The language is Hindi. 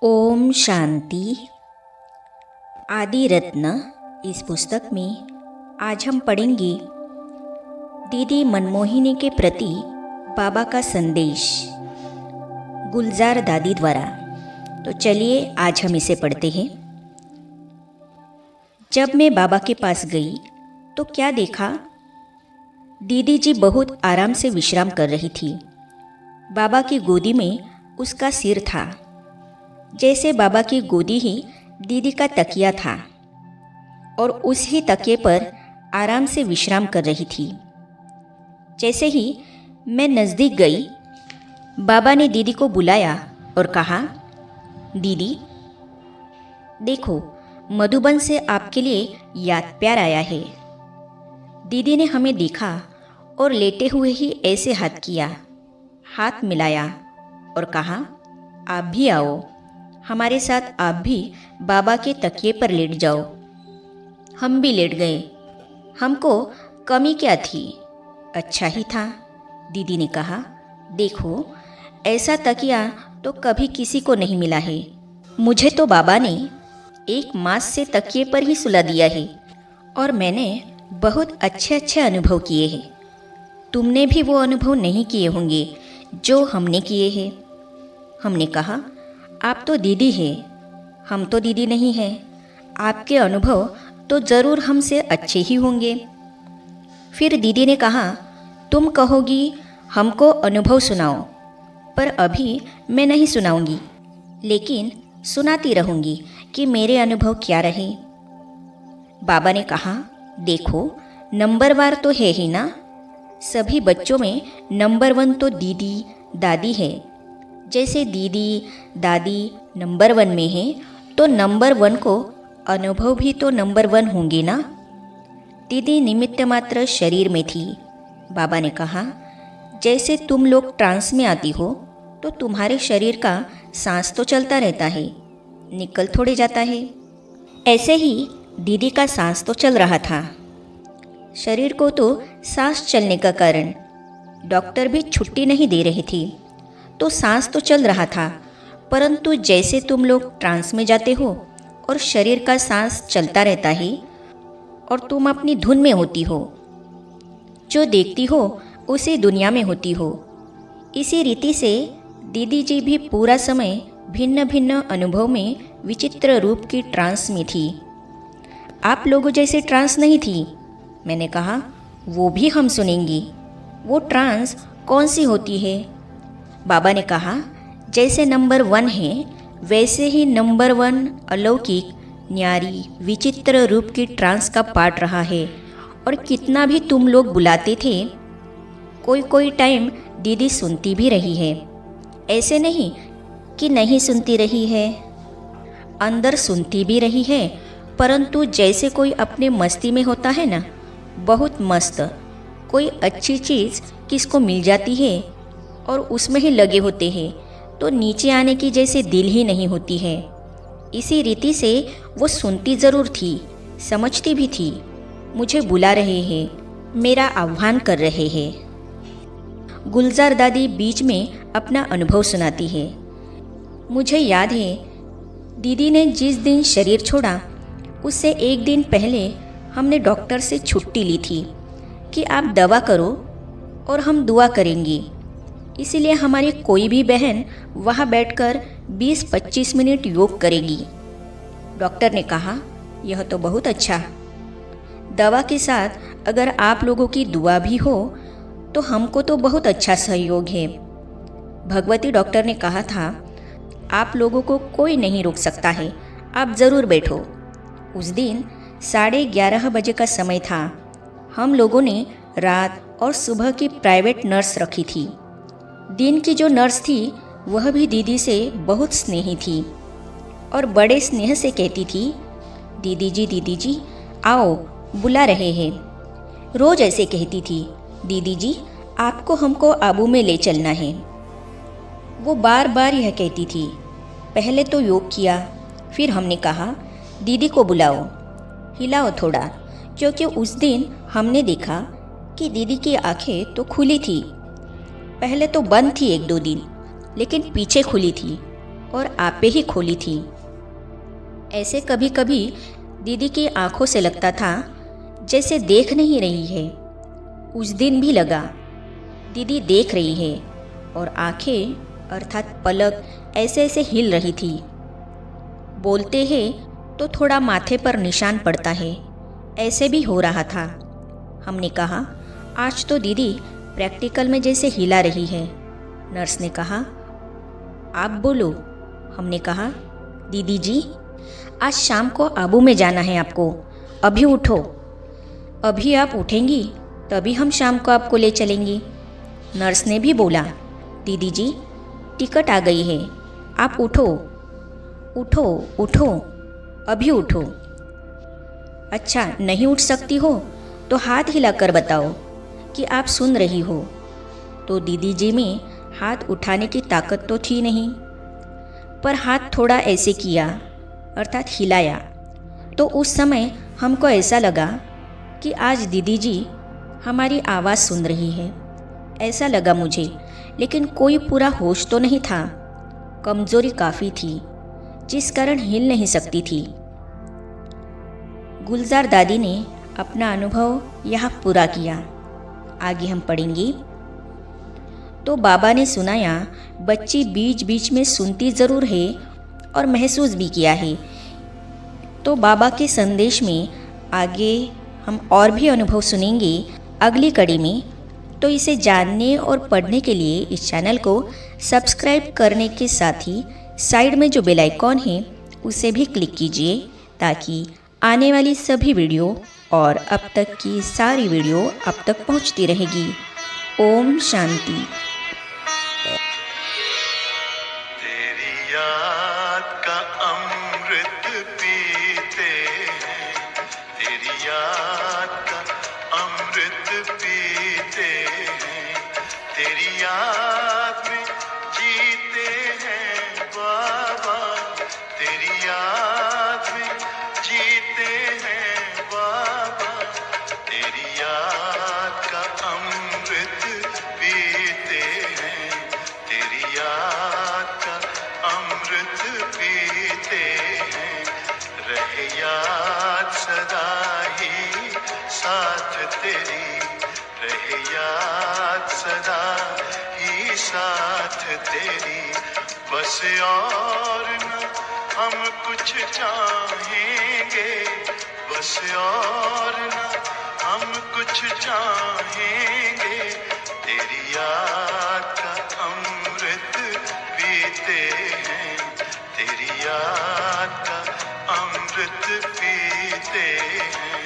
ओम शांति। आदि रत्न इस पुस्तक में आज हम पढ़ेंगे दीदी मनमोहिनी के प्रति बाबा का संदेश गुलजार दादी द्वारा। तो चलिए आज हम इसे पढ़ते हैं। जब मैं बाबा के पास गई तो क्या देखा, दीदी जी बहुत आराम से विश्राम कर रही थी। बाबा की गोदी में उसका सिर था, जैसे बाबा की गोदी ही दीदी का तकिया था, और उस ही तकिए पर आराम से विश्राम कर रही थी। जैसे ही मैं नज़दीक गई, बाबा ने दीदी को बुलाया और कहा, दीदी देखो, मधुबन से आपके लिए याद प्यार आया है। दीदी ने हमें देखा और लेटे हुए ही ऐसे हाथ किया, हाथ मिलाया और कहा, आप भी आओ, हमारे साथ आप भी बाबा के तकिए पर लेट जाओ। हम भी लेट गए। हमको कमी क्या थी, अच्छा ही था। दीदी ने कहा, देखो ऐसा तकिया तो कभी किसी को नहीं मिला है। मुझे तो बाबा ने एक मास से तकिए पर ही सुला दिया है और मैंने बहुत अच्छे अनुभव किए हैं। तुमने भी वो अनुभव नहीं किए होंगे जो हमने किए हैं। हमने कहा, आप तो दीदी हैं, हम तो दीदी नहीं हैं। आपके अनुभव तो ज़रूर हमसे अच्छे ही होंगे। फिर दीदी ने कहा, तुम कहोगी हमको अनुभव सुनाओ, पर अभी मैं नहीं सुनाऊंगी, लेकिन सुनाती रहूंगी कि मेरे अनुभव क्या रहे। बाबा ने कहा, देखो नंबरवार तो है ही ना। सभी बच्चों में नंबर 1 तो दीदी दादी है। जैसे दीदी दादी नंबर 1 में है, तो नंबर 1 को अनुभव भी तो नंबर 1 होंगे ना। दीदी निमित्त मात्र शरीर में थी। बाबा ने कहा, जैसे तुम लोग ट्रांस में आती हो तो तुम्हारे शरीर का सांस तो चलता रहता है, निकल थोड़े जाता है। ऐसे ही दीदी का सांस तो चल रहा था। शरीर को तो सांस चलने का कारण डॉक्टर भी छुट्टी नहीं दे रही थी, तो सांस तो चल रहा था। परंतु जैसे तुम लोग ट्रांस में जाते हो और शरीर का सांस चलता रहता है और तुम अपनी धुन में होती हो, जो देखती हो उसी दुनिया में होती हो, इसी रीति से दीदी जी भी पूरा समय भिन्न भिन्न अनुभव में विचित्र रूप की ट्रांस में थी। आप लोगों जैसे ट्रांस नहीं थी। मैंने कहा, वो भी हम सुनेंगी। वो ट्रांस कौन सी होती है? बाबा ने कहा, जैसे नंबर 1 है, वैसे ही नंबर 1 अलौकिक न्यारी विचित्र रूप की ट्रांस का पार्ट रहा है। और कितना भी तुम लोग बुलाते थे, कोई टाइम दीदी सुनती भी रही है। ऐसे नहीं कि नहीं सुनती रही है, अंदर सुनती भी रही है। परंतु जैसे कोई अपने मस्ती में होता है ना, बहुत मस्त, कोई अच्छी चीज़ किसको मिल जाती है और उसमें ही लगे होते हैं, तो नीचे आने की जैसे दिल ही नहीं होती है। इसी रीति से वो सुनती ज़रूर थी, समझती भी थी। मुझे बुला रहे हैं, मेरा आह्वान कर रहे हैं। गुलजार दादी बीच में अपना अनुभव सुनाती है। मुझे याद है, दीदी ने जिस दिन शरीर छोड़ा, उससे एक दिन पहले हमने डॉक्टर से छुट्टी ली थी कि आप दवा करो और हम दुआ करेंगी। इसीलिए हमारी कोई भी बहन वहाँ बैठकर 20-25 मिनट योग करेगी। डॉक्टर ने कहा, यह तो बहुत अच्छा। दवा के साथ अगर आप लोगों की दुआ भी हो तो हमको तो बहुत अच्छा सहयोग है। भगवती डॉक्टर ने कहा था, आप लोगों को कोई नहीं रोक सकता है, आप ज़रूर बैठो। उस दिन 11:30 बजे का समय था। हम लोगों ने रात और सुबह की प्राइवेट नर्स रखी थी। दिन की जो नर्स थी वह भी दीदी से बहुत स्नेही थी और बड़े स्नेह से कहती थी, दीदी जी आओ, बुला रहे हैं। रोज़ ऐसे कहती थी, दीदी जी आपको हमको आबू में ले चलना है। वो बार बार यह कहती थी। पहले तो योग किया, फिर हमने कहा, दीदी को बुलाओ, हिलाओ थोड़ा, क्योंकि उस दिन हमने देखा कि दीदी की आंखें तो खुली थी। पहले तो बंद थी 1-2 दिन, लेकिन पीछे खुली थी। और आपे ही खोली थी। ऐसे कभी कभी दीदी की आंखों से लगता था जैसे देख नहीं रही है। उस दिन भी लगा दीदी देख रही है और आंखें अर्थात पलक ऐसे ऐसे हिल रही थी। बोलते हैं तो थोड़ा माथे पर निशान पड़ता है, ऐसे भी हो रहा था। हमने कहा आज तो दीदी प्रैक्टिकल में जैसे हिला रही है। नर्स ने कहा आप बोलो। हमने कहा दीदी जी आज शाम को आबू में जाना है आपको, अभी उठो। अभी आप उठेंगी तभी हम शाम को आपको ले चलेंगी। नर्स ने भी बोला दीदी जी टिकट आ गई है, आप उठो उठो उठो, अभी उठो। अच्छा नहीं उठ सकती हो तो हाथ हिलाकर बताओ कि आप सुन रही हो। तो दीदी जी में हाथ उठाने की ताकत तो थी नहीं, पर हाथ थोड़ा ऐसे किया अर्थात हिलाया। तो उस समय हमको ऐसा लगा कि आज दीदी जी हमारी आवाज़ सुन रही है, ऐसा लगा मुझे। लेकिन कोई पूरा होश तो नहीं था, कमज़ोरी काफ़ी थी जिस कारण हिल नहीं सकती थी। गुलजार दादी ने अपना अनुभव यहाँ पूरा किया। आगे हम पढ़ेंगे। तो बाबा ने सुनाया बच्ची बीच बीच में सुनती ज़रूर है और महसूस भी किया है। तो बाबा के संदेश में आगे हम और भी अनुभव सुनेंगे अगली कड़ी में। तो इसे जानने और पढ़ने के लिए इस चैनल को सब्सक्राइब करने के साथ ही साइड में जो बेल आइकॉन है उसे भी क्लिक कीजिए ताकि आने वाली सभी वीडियो और अब तक की सारी वीडियो अब तक पहुंचती रहेगी। ओम शांति। तेरी याद का अमृत पीते हैं, तेरी याद का अमृत पीते हैं, तेरी याद में जीते हैं बाबा, तेरी याद में जीते हैं बाबा, तेरी याद का अमृत पीते हैं, तेरी याद का अमृत पीते हैं, रहे याद सदा ही साथ तेरी, रहे याद सदा ही साथ तेरी, बस और न हम कुछ चाहेंगे, बस और न हम कुछ चाहेंगे, तेरी याद का अमृत पीते हैं, तेरी याद का अमृत पीते हैं।